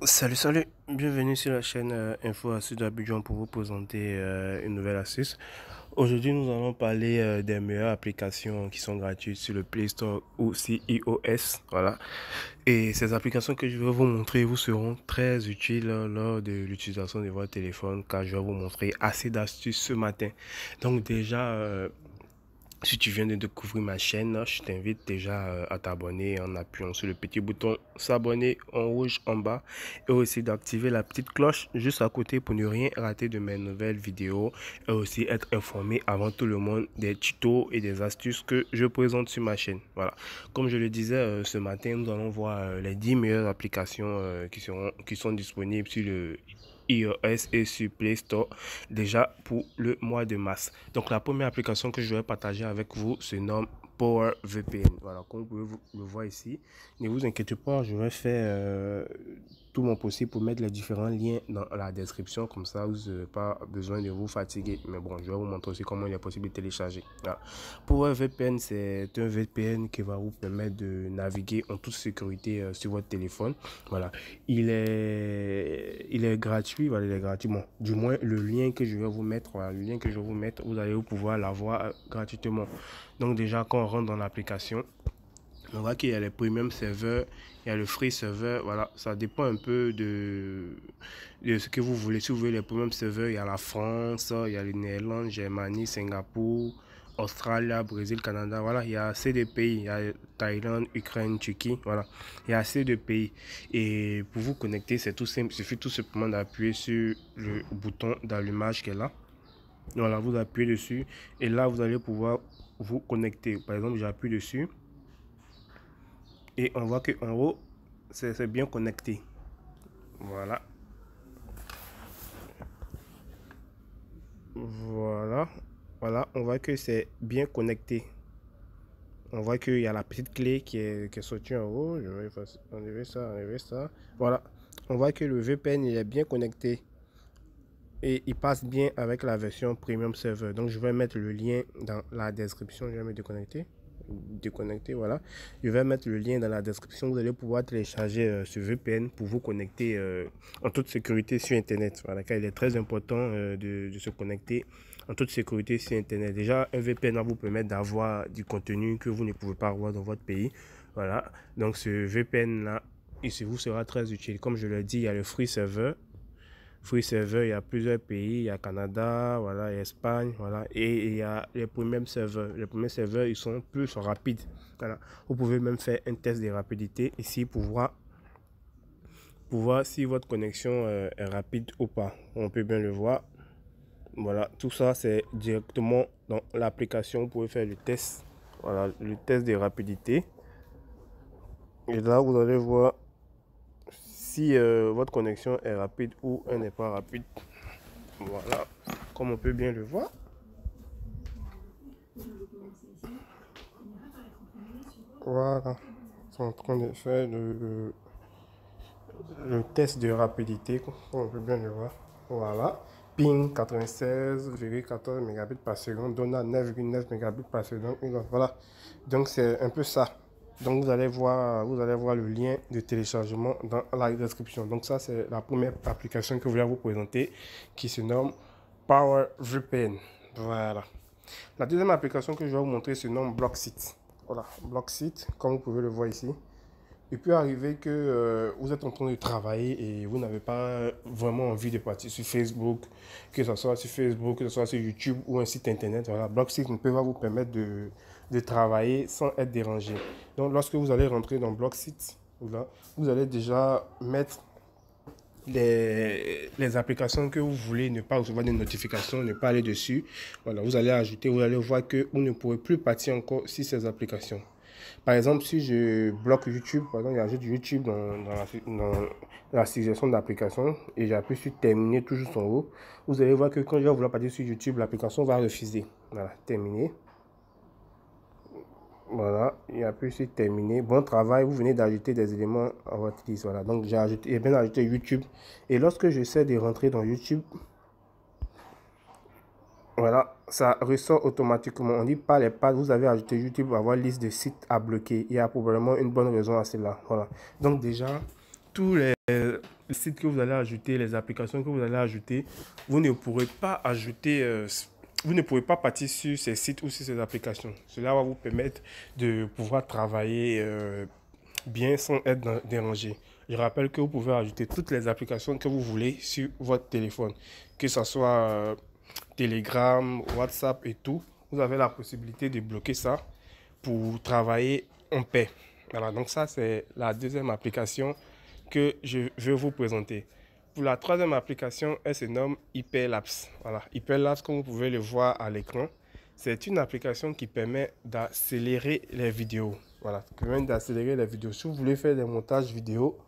Salut, bienvenue sur la chaîne Info Astuces d'Abidjan pour vous présenter une nouvelle astuce. Aujourd'hui, nous allons parler des meilleures applications qui sont gratuites sur le Play Store ou sur iOS. Voilà. Et ces applications que je vais vous montrer vous seront très utiles lors de l'utilisation de votre téléphone car je vais vous montrer assez d'astuces ce matin. Donc déjà, si tu viens de découvrir ma chaîne, je t'invite déjà à t'abonner en appuyant sur le petit bouton s'abonner en rouge en bas et aussi d'activer la petite cloche juste à côté pour ne rien rater de mes nouvelles vidéos et aussi être informé avant tout le monde des tutos et des astuces que je présente sur ma chaîne. Voilà. Comme je le disais ce matin, nous allons voir les 10 meilleures applications qui sont disponibles sur le iOS et sur Play Store déjà pour le mois de mars. Donc la première application que je vais partager avec vous se nomme Power VPN. Voilà, comme vous pouvez le voir ici. Ne vous inquiétez pas, je vais faire tout mon possible pour mettre les différents liens dans la description. Comme ça, vous n'avez pas besoin de vous fatiguer. Mais bon, je vais vous montrer aussi comment il est possible de télécharger. Voilà. Power VPN, c'est un VPN qui va vous permettre de naviguer en toute sécurité sur votre téléphone. Voilà. Il est gratuit. Voilà, il est gratuit. Bon, du moins, le lien que je vais vous mettre, voilà, le lien que je vais vous mettre, vous allez pouvoir l'avoir gratuitement. Donc déjà, quand on rentre dans l'application, on voit qu'il y a les premium serveurs, il y a le free serveur, voilà, ça dépend un peu de ce que vous voulez. Si vous voulez les premium serveurs, il y a la France, il y a les Néerlandes, Germanie, Singapour, Australie, Brésil, Canada, voilà, il y a assez de pays, il y a Thaïlande, Ukraine, Turquie, voilà, il y a assez de pays. Et pour vous connecter, c'est tout simple, il suffit tout simplement d'appuyer sur le bouton d'allumage qui est là. Voilà, vous appuyez dessus et là, vous allez pouvoir vous connecter. Par exemple, j'appuie dessus. Et on voit que en haut, c'est bien connecté. Voilà. Voilà. Voilà, on voit que c'est bien connecté. On voit qu'il y a la petite clé qui est sortie en haut. Je vais enlever ça, enlever ça. Voilà. On voit que le VPN, il est bien connecté. Et il passe bien avec la version Premium Server. Donc, je vais mettre le lien dans la description. Je vais me déconnecter, voilà. Je vais mettre le lien dans la description. Vous allez pouvoir télécharger ce VPN pour vous connecter en toute sécurité sur Internet. Voilà, car il est très important de se connecter en toute sécurité sur Internet. Déjà, un VPN va vous permettre d'avoir du contenu que vous ne pouvez pas avoir dans votre pays. Voilà, donc ce VPN-là, il vous sera très utile. Comme je l'ai dit, il y a le free server. Free server, il y a plusieurs pays, il y a Canada, voilà, il y a Espagne, voilà, et il y a les premiers serveurs. Les premiers serveurs, ils sont plus rapides. Voilà. Vous pouvez même faire un test de rapidité ici pour voir si votre connexion est rapide ou pas. On peut bien le voir. Voilà, tout ça, c'est directement dans l'application. Vous pouvez faire le test. Voilà, le test de rapidité. Et là, vous allez voir si votre connexion est rapide ou elle n'est pas rapide. Voilà, comme on peut bien le voir. Voilà, ils sont en train de faire le test de rapidité, comme on peut bien le voir. Voilà, ping 96,14 mégabits par seconde, donne à 9,9 mégabits par seconde. Voilà, donc c'est un peu ça. Donc vous allez voir le lien de téléchargement dans la description. Donc ça, c'est la première application que je voulais vous présenter qui se nomme Power VPN. Voilà. La deuxième application que je vais vous montrer se nomme Blocksit. Voilà, Blocksit, comme vous pouvez le voir ici. Il peut arriver que vous êtes en train de travailler et vous n'avez pas vraiment envie de partir sur Facebook, que ce soit sur Facebook, que ce soit sur YouTube ou un site internet. Voilà, Blocksit ne peut pas vous permettre de travailler sans être dérangé. Donc, lorsque vous allez rentrer dans Blocksit, voilà, vous allez déjà mettre les applications que vous voulez ne pas recevoir des notifications, ne pas aller dessus. Voilà, vous allez ajouter, vous allez voir que vous ne pourrez plus partir encore sur ces applications. Par exemple, si je bloque YouTube, par exemple, j'ajoute YouTube dans la suggestion d'application et j'appuie sur terminer tout juste en haut, vous allez voir que quand je vais vouloir partir sur YouTube, l'application va refuser. Voilà, terminer. Voilà, il a pu se terminer. Bon travail, vous venez d'ajouter des éléments à votre liste. Voilà, donc j'ai bien ajouté YouTube. Et lorsque j'essaie de rentrer dans YouTube, voilà, ça ressort automatiquement. On dit pas les pads, vous avez ajouté YouTube pour avoir liste de sites à bloquer. Il y a probablement une bonne raison à cela. Voilà, donc déjà, tous les sites que vous allez ajouter, les applications que vous allez ajouter, vous ne pourrez pas ajouter, vous ne pouvez pas partir sur ces sites ou sur ces applications. Cela va vous permettre de pouvoir travailler bien sans être dérangé. Je rappelle que vous pouvez ajouter toutes les applications que vous voulez sur votre téléphone, que ce soit Telegram, WhatsApp et tout. Vous avez la possibilité de bloquer ça pour travailler en paix. Voilà, donc ça c'est la deuxième application que je vais vous présenter. Pour la troisième application, elle se nomme Hyperlapse. Voilà, Hyperlapse, comme vous pouvez le voir à l'écran, c'est une application qui permet d'accélérer les vidéos. Voilà, qui permet d'accélérer les vidéos. Si vous voulez faire des montages vidéo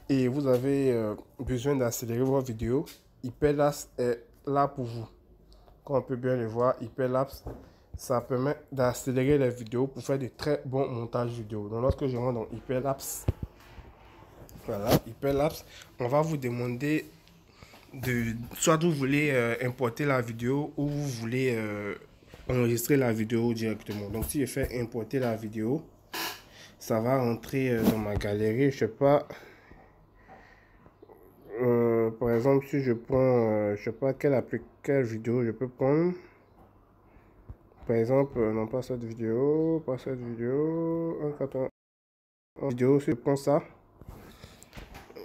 et vous avez besoin d'accélérer vos vidéos, Hyperlapse est là pour vous. Comme on peut bien le voir, Hyperlapse, ça permet d'accélérer les vidéos pour faire de très bons montages vidéo. Donc lorsque je rentre dans Hyperlapse, voilà, Hyperlapse, on va vous demander de, soit vous voulez importer la vidéo ou vous voulez enregistrer la vidéo directement. Donc si je fais importer la vidéo, ça va rentrer dans ma galerie. Je sais pas, par exemple, si je prends, je sais pas quelle vidéo je peux prendre. Par exemple, non pas cette vidéo, vidéo, si je prends ça,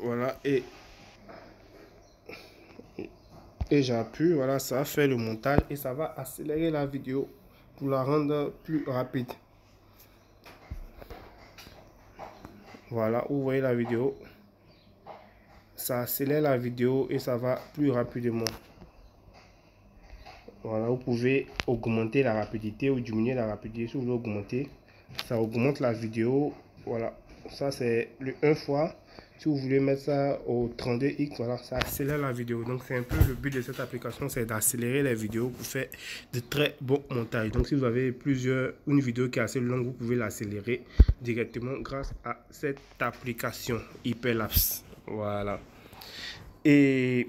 voilà, et j'appuie, voilà, ça fait le montage et ça va accélérer la vidéo pour la rendre plus rapide. Voilà, vous voyez la vidéo, ça accélère la vidéo et ça va plus rapidement. Voilà, vous pouvez augmenter la rapidité ou diminuer la rapidité. Si vous voulez augmenter, ça augmente la vidéo. Voilà, ça c'est le 1 fois. Si vous voulez mettre ça au 32x, voilà, ça accélère la vidéo. Donc c'est un peu le but de cette application, c'est d'accélérer les vidéos pour faire de très bons montages. Donc si vous avez une vidéo qui est assez longue, vous pouvez l'accélérer directement grâce à cette application Hyperlapse. Voilà. Et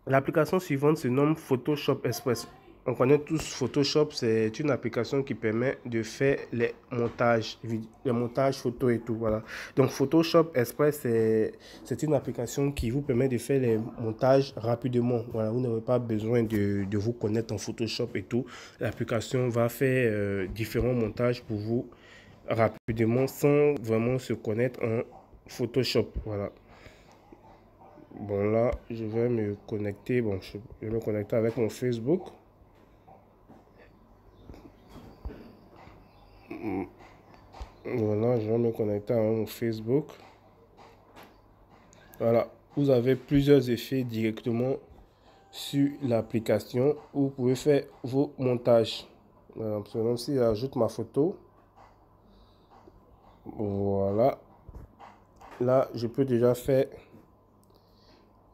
l'application suivante se nomme Photoshop Express. On connaît tous Photoshop, c'est une application qui permet de faire les montages photo et tout. Voilà. Donc Photoshop Express, c'est une application qui vous permet de faire les montages rapidement. Voilà, vous n'avez pas besoin de vous connaître en Photoshop et tout. L'application va faire différents montages pour vous rapidement sans vraiment se connaître en Photoshop. Voilà. Bon, là, je vais me connecter. Bon, je vais me connecter avec mon Facebook. Voilà, je vais me connecter avec mon Facebook. Voilà, vous avez plusieurs effets directement sur l'application où vous pouvez faire vos montages. Voilà, si j'ajoute ma photo, voilà, là, je peux déjà faire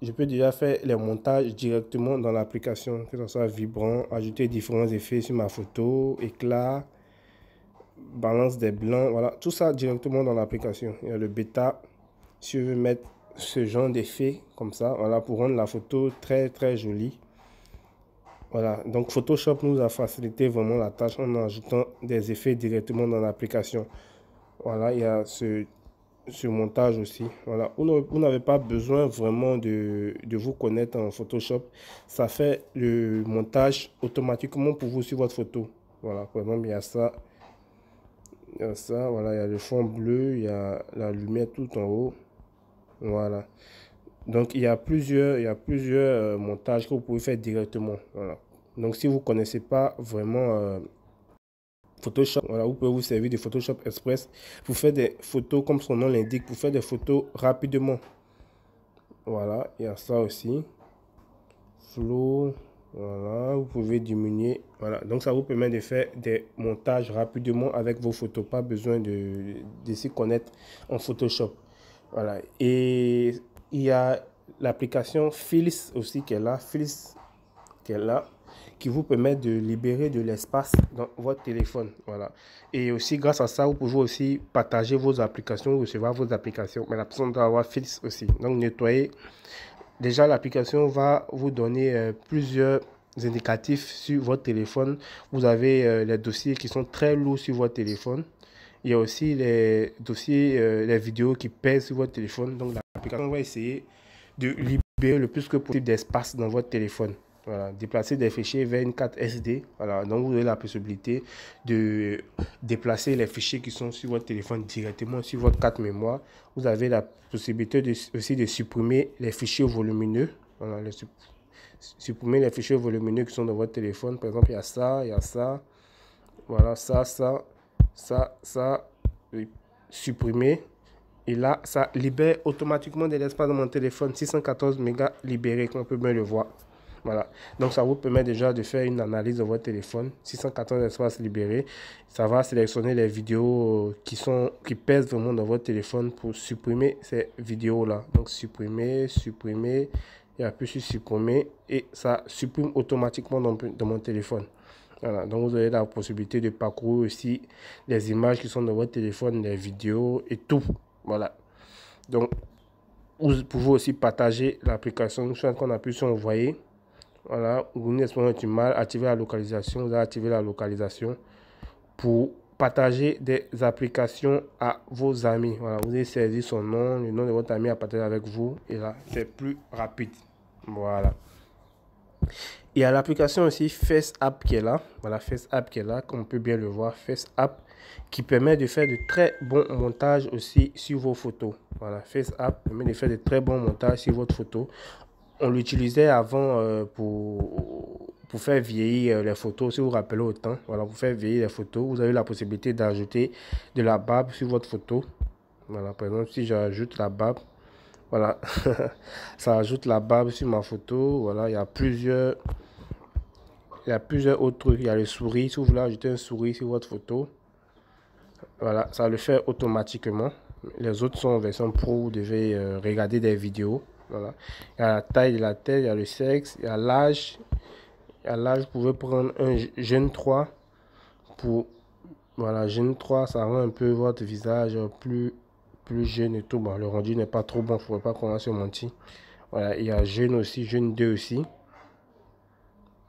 les montages directement dans l'application, que ce soit vibrant, ajouter différents effets sur ma photo, éclat, balance des blancs, voilà, tout ça directement dans l'application. Il y a le bêta, si je veux mettre ce genre d'effet comme ça, voilà, pour rendre la photo très très jolie. Voilà, donc Photoshop nous a facilité vraiment la tâche en ajoutant des effets directement dans l'application. Voilà, il y a ce montage aussi. Voilà, vous n'avez pas besoin vraiment de vous connaître en Photoshop. Ça fait le montage automatiquement pour vous sur votre photo. Voilà, par exemple, il y a ça. Il y a ça, voilà, il y a le fond bleu, il y a la lumière tout en haut. Voilà. Donc, il y a plusieurs montages que vous pouvez faire directement. Voilà. Donc, si vous ne connaissez pas vraiment Photoshop, voilà, vous pouvez vous servir de Photoshop Express pour faire des photos comme son nom l'indique, pour faire des photos rapidement. Voilà, il y a ça aussi. Flow, voilà, vous pouvez diminuer. Voilà, donc ça vous permet de faire des montages rapidement avec vos photos. Pas besoin de s'y connaître en Photoshop. Voilà, et il y a l'application Fills aussi qui est là. Fills qui est là, qui vous permet de libérer de l'espace dans votre téléphone. Voilà. Et aussi, grâce à ça, vous pouvez aussi partager vos applications, recevoir vos applications. Mais la personne doit avoir Fills aussi. Donc, nettoyer. Déjà, l'application va vous donner plusieurs indicatifs sur votre téléphone. Vous avez les dossiers qui sont très lourds sur votre téléphone. Il y a aussi les dossiers, les vidéos qui pèsent sur votre téléphone. Donc l'application va essayer de libérer le plus que possible d'espace dans votre téléphone. Voilà, déplacer des fichiers vers une carte SD. Voilà, donc vous avez la possibilité de déplacer les fichiers qui sont sur votre téléphone directement sur votre carte mémoire. Vous avez la possibilité aussi de supprimer les fichiers volumineux. Voilà, supprimer les fichiers volumineux qui sont dans votre téléphone. Par exemple, il y a ça, il y a ça. Voilà, ça, supprimer. Et là, ça libère automatiquement de l'espace dans mon téléphone. 614 mégas libérés, comme on peut bien le voir. Voilà. Donc, ça vous permet déjà de faire une analyse de votre téléphone. 614 espaces libérés. Ça va sélectionner les vidéos qui pèsent vraiment dans votre téléphone pour supprimer ces vidéos-là. Donc, supprimer. Il y a plus sur supprimer. Et ça supprime automatiquement dans mon téléphone. Voilà, donc vous avez la possibilité de parcourir aussi les images qui sont dans votre téléphone, les vidéos et tout. Voilà. Donc, vous pouvez aussi partager l'application, soit qu'on appuie sur envoyer. Voilà, vous n'avez pas du mal, activer la localisation, vous allez activer la localisation pour partager des applications à vos amis. Voilà, vous avez saisi son nom, le nom de votre ami à partager avec vous et là, c'est plus rapide. Voilà. Il y a l'application aussi FaceApp qui est là. Voilà, FaceApp qui est là, comme on peut bien le voir. FaceApp qui permet de faire de très bons montages aussi sur vos photos. Voilà, FaceApp permet de faire de très bons montages sur votre photo. On l'utilisait avant pour faire vieillir les photos, si vous vous rappelez autant. Voilà, pour faire vieillir les photos, vous avez la possibilité d'ajouter de la barbe sur votre photo. Voilà, par exemple, si j'ajoute la barbe, voilà, ça ajoute la barbe sur ma photo. Voilà, il y a plusieurs autres trucs. Il y a le souris. Si vous voulez ajouter un souris sur votre photo, voilà, ça le fait automatiquement. Les autres sont en version pro. Vous devez regarder des vidéos. Voilà. Il y a la taille de la tête, il y a le sexe, il y a l'âge. Il y a l'âge, vous pouvez prendre un jeune 3 pour. Voilà, jeune 3, ça rend un peu votre visage plus jeune et tout. Bon, le rendu n'est pas trop bon, il ne faudrait pas commencer à mentir. Voilà, il y a jeune aussi, jeune 2 aussi.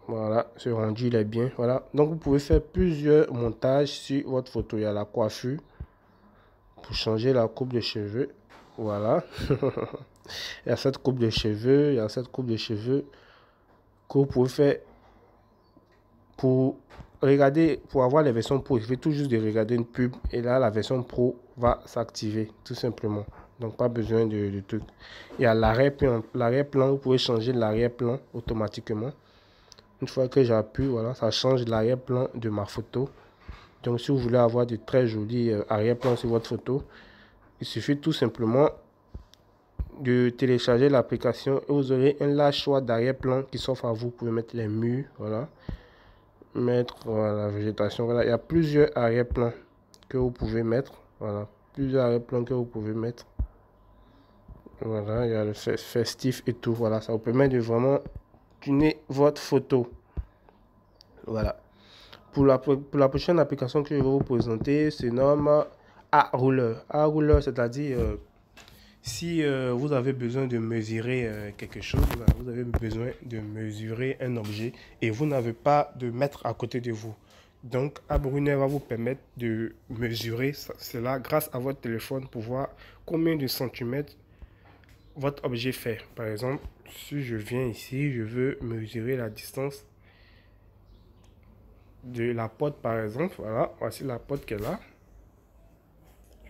Voilà, ce rendu il est bien. Voilà, donc vous pouvez faire plusieurs montages sur votre photo. Il y a la coiffure pour changer la coupe de cheveux. Voilà. Il y a cette coupe de cheveux, il y a cette coupe de cheveux que vous pouvez faire pour regarder, pour avoir les versions pro. Il suffit tout juste de regarder une pub et là la version pro va s'activer tout simplement. Donc pas besoin de trucs. Il y a l'arrière-plan, vous pouvez changer l'arrière-plan automatiquement. Une fois que j'appuie, voilà, ça change l'arrière-plan de ma photo. Donc si vous voulez avoir de très jolis arrière-plans sur votre photo, il suffit tout simplement de télécharger l'application et vous aurez un large choix d'arrière-plan qui s'offre à vous. Vous pouvez mettre les murs, voilà, mettre la végétation, voilà. Il y a plusieurs arrière-plans que vous pouvez mettre, voilà, plusieurs arrière-plans que vous pouvez mettre. Voilà, il y a le festif et tout, voilà, ça vous permet de vraiment tuner votre photo. Voilà. Pour la prochaine application que je vais vous présenter, se nomme A-Ruler. A-Ruler, c'est-à-dire si vous avez besoin de mesurer quelque chose, vous avez besoin de mesurer un objet et vous n'avez pas de mètre à côté de vous. Donc, A-Ruler va vous permettre de mesurer cela grâce à votre téléphone pour voir combien de centimètres votre objet fait. Par exemple, si je viens ici, je veux mesurer la distance de la porte, par exemple. Voilà, voici la porte qu'elle a.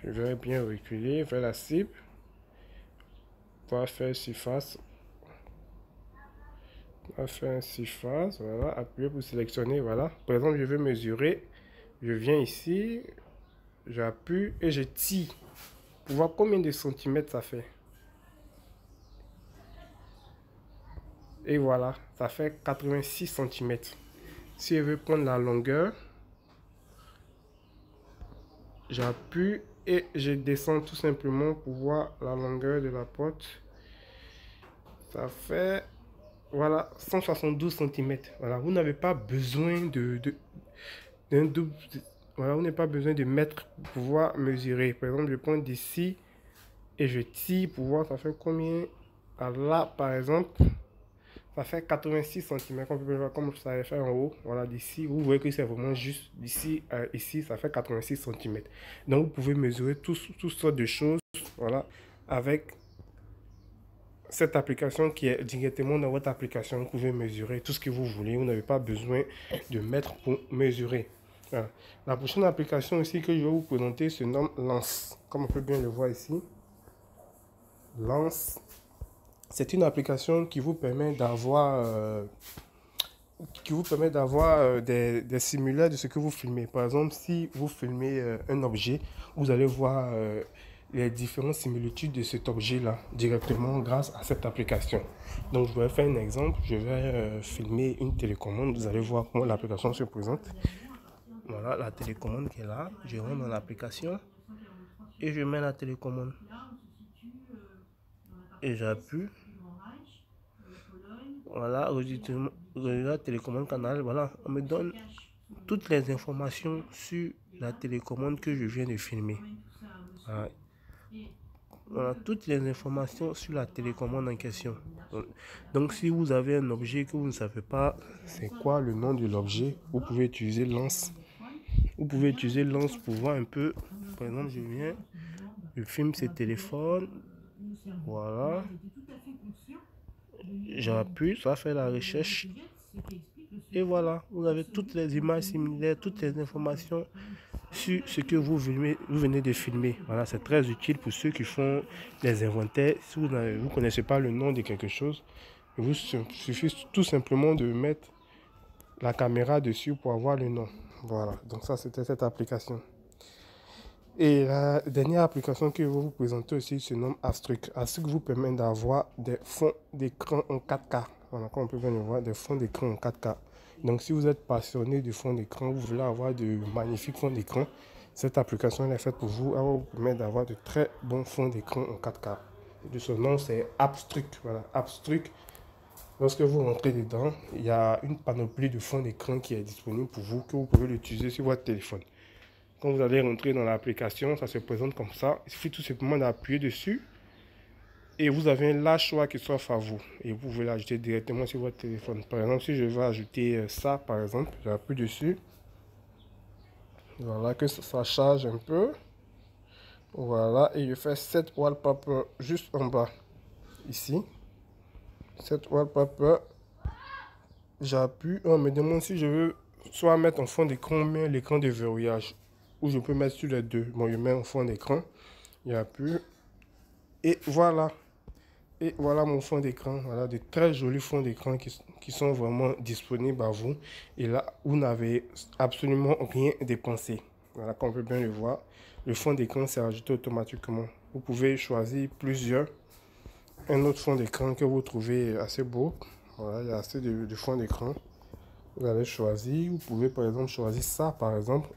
Je vais bien reculer vers la cible. On va faire surface. On va faire surface. Voilà, appuyer pour sélectionner. Voilà, par exemple, je veux mesurer. Je viens ici, j'appuie et je tire pour voir combien de centimètres ça fait. Et voilà, ça fait 86 centimètres. Si je veux prendre la longueur, j'appuie et je descends tout simplement pour voir la longueur de la porte. Ça fait, voilà, 172 centimètres. Voilà, vous n'avez pas besoin d'un double. Voilà, vous n'avez pas besoin de mètres pour pouvoir mesurer. Par exemple, je prends d'ici et je tire pour voir ça fait combien. Là, par exemple, Ça fait 86 cm, comme vous pouvez voir, comme ça avait fait en haut. Voilà, d'ici, vous voyez que c'est vraiment juste d'ici à ici, ça fait 86 cm. Donc, vous pouvez mesurer toutes sortes de choses, voilà, avec cette application qui est directement dans votre application. Vous pouvez mesurer tout ce que vous voulez. Vous n'avez pas besoin de mètres pour mesurer. Voilà. La prochaine application aussi que je vais vous présenter se nomme Lance. Comme on peut bien le voir ici. Lance. C'est une application qui vous permet d'avoir des simulaires de ce que vous filmez. Par exemple, si vous filmez un objet, vous allez voir les différentes similitudes de cet objet-là directement grâce à cette application. Donc, je vais faire un exemple. Je vais filmer une télécommande. Vous allez voir comment l'application se présente. Voilà la télécommande qui est là. Je rentre dans l'application et je mets la télécommande. Et j'appuie. Voilà, la télécommande canal. Voilà, on me donne toutes les informations sur la télécommande que je viens de filmer. Voilà. Voilà, toutes les informations sur la télécommande en question. Donc, si vous avez un objet que vous ne savez pas c'est quoi le nom de l'objet, vous pouvez utiliser Lance. Vous pouvez utiliser Lance pour voir un peu. Par exemple, je filme ce téléphone. Voilà. J'appuie, ça fait la recherche. Et voilà, vous avez toutes les images similaires, toutes les informations sur ce que vous venez de filmer. Voilà, c'est très utile pour ceux qui font des inventaires. Si vous ne connaissez pas le nom de quelque chose, il vous suffit tout simplement de mettre la caméra dessus pour avoir le nom. Voilà, donc ça c'était cette application. Et la dernière application que je vais vous présenter aussi se nomme Astruc. Astruc vous permet d'avoir des fonds d'écran en 4K. Voilà, comme on peut bien le voir, des fonds d'écran en 4K. Donc si vous êtes passionné du fond d'écran, vous voulez avoir de magnifiques fonds d'écran, cette application est faite pour vous. Elle vous permet d'avoir de très bons fonds d'écran en 4K. De son nom, c'est Astruc. Voilà, Astruc. Lorsque vous rentrez dedans, il y a une panoplie de fonds d'écran qui est disponible pour vous, que vous pouvez l'utiliser sur votre téléphone. Quand vous allez rentrer dans l'application, ça se présente comme ça. Il suffit tout simplement d'appuyer dessus et vous avez un choix qui s'offre à vous. Et vous pouvez l'ajouter directement sur votre téléphone. Par exemple, si je veux ajouter ça, par exemple, j'appuie dessus. Voilà, que ça charge un peu. Voilà, et je fais Set Wallpaper juste en bas. Ici. Set Wallpaper. J'appuie. On me demande si je veux soit mettre en fond d'écran, mais l'écran de verrouillage. Ou je peux mettre sur les deux. Bon, je mets en fond d'écran. J'appuie. Et voilà. Et voilà mon fond d'écran. Voilà de très jolis fonds d'écran qui sont vraiment disponibles à vous. Et là, vous n'avez absolument rien dépensé. Voilà, comme on peut bien le voir. Le fond d'écran s'est ajouté automatiquement. Vous pouvez choisir plusieurs. Un autre fond d'écran que vous trouvez assez beau. Voilà, il y a assez de fonds d'écran. Vous allez choisir. Vous pouvez par exemple choisir ça par exemple.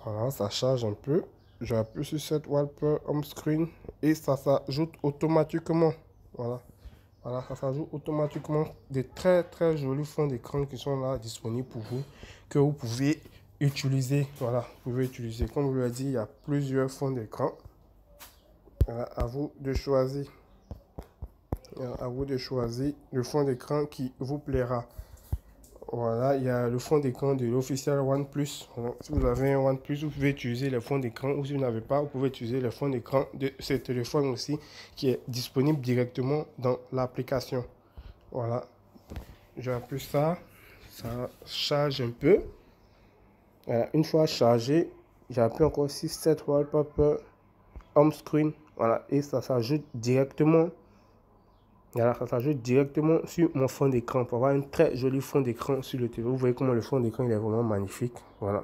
Voilà, ça charge un peu. J'appuie sur cette wallpaper home screen et ça s'ajoute automatiquement. Voilà. Voilà, ça s'ajoute automatiquement des très très jolis fonds d'écran qui sont là disponibles pour vous, que vous pouvez utiliser. Voilà, vous pouvez utiliser. Comme je vous l'ai dit, il y a plusieurs fonds d'écran. Voilà, à vous de choisir. À vous de choisir le fond d'écran qui vous plaira. Voilà, il y a le fond d'écran de l'officiel OnePlus. Voilà. Si vous avez un OnePlus, vous pouvez utiliser le fond d'écran. Ou si vous n'avez pas, vous pouvez utiliser le fond d'écran de ce téléphone aussi, qui est disponible directement dans l'application. Voilà. J'appuie ça. Ça charge un peu. Voilà. Une fois chargé, j'appuie encore sur Set Wallpaper Home Screen. Voilà. Et ça s'ajoute directement. Voilà, ça s'ajoute directement sur mon fond d'écran pour avoir un très joli fond d'écran sur le téléphone. Vous voyez comment le fond d'écran il est vraiment magnifique. Voilà.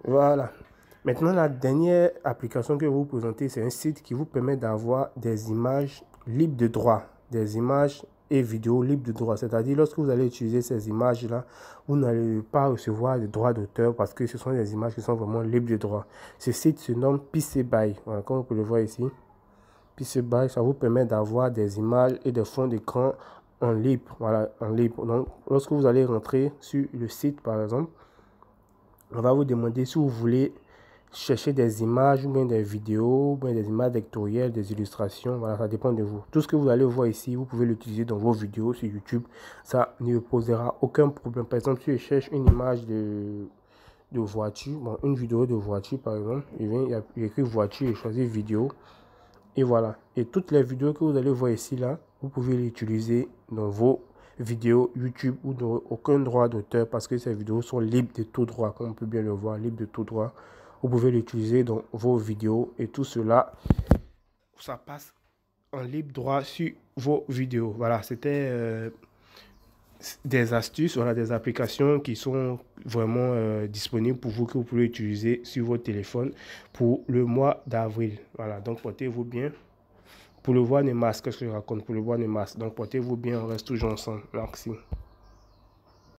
Voilà. Maintenant, la dernière application que je vais vous présenter, c'est un site qui vous permet d'avoir des images libres de droit. Des images et vidéos libres de droit. C'est-à-dire, lorsque vous allez utiliser ces images-là, vous n'allez pas recevoir de droits d'auteur parce que ce sont des images qui sont vraiment libres de droit. Ce site se nomme PixAby. Voilà, comme vous pouvez le voir ici. PixAby, ça vous permet d'avoir des images et des fonds d'écran en libre. Voilà, en libre. Donc, lorsque vous allez rentrer sur le site, par exemple, on va vous demander si vous voulez chercher des images ou bien des vidéos, ou bien des images vectorielles, des illustrations. Voilà, ça dépend de vous. Tout ce que vous allez voir ici, vous pouvez l'utiliser dans vos vidéos sur YouTube. Ça ne posera aucun problème. Par exemple, si je cherche une image de voiture, bon, une vidéo de voiture par exemple, il écrit voiture et choisir vidéo. Et voilà. Et toutes les vidéos que vous allez voir ici, là, vous pouvez les utiliser dans vos vidéos YouTube ou dans aucun droit d'auteur parce que ces vidéos sont libres de tout droit, comme on peut bien le voir, libres de tout droit. Vous pouvez l'utiliser dans vos vidéos et tout cela, ça passe en libre droit sur vos vidéos. Voilà, c'était des astuces, voilà, des applications qui sont vraiment disponibles pour vous, que vous pouvez utiliser sur votre téléphone pour le mois d'avril. Voilà, donc portez-vous bien. Pour le voir, les masques, qu'est-ce que je raconte? Pour le voir, les masques. Donc portez-vous bien, on reste toujours ensemble. Merci.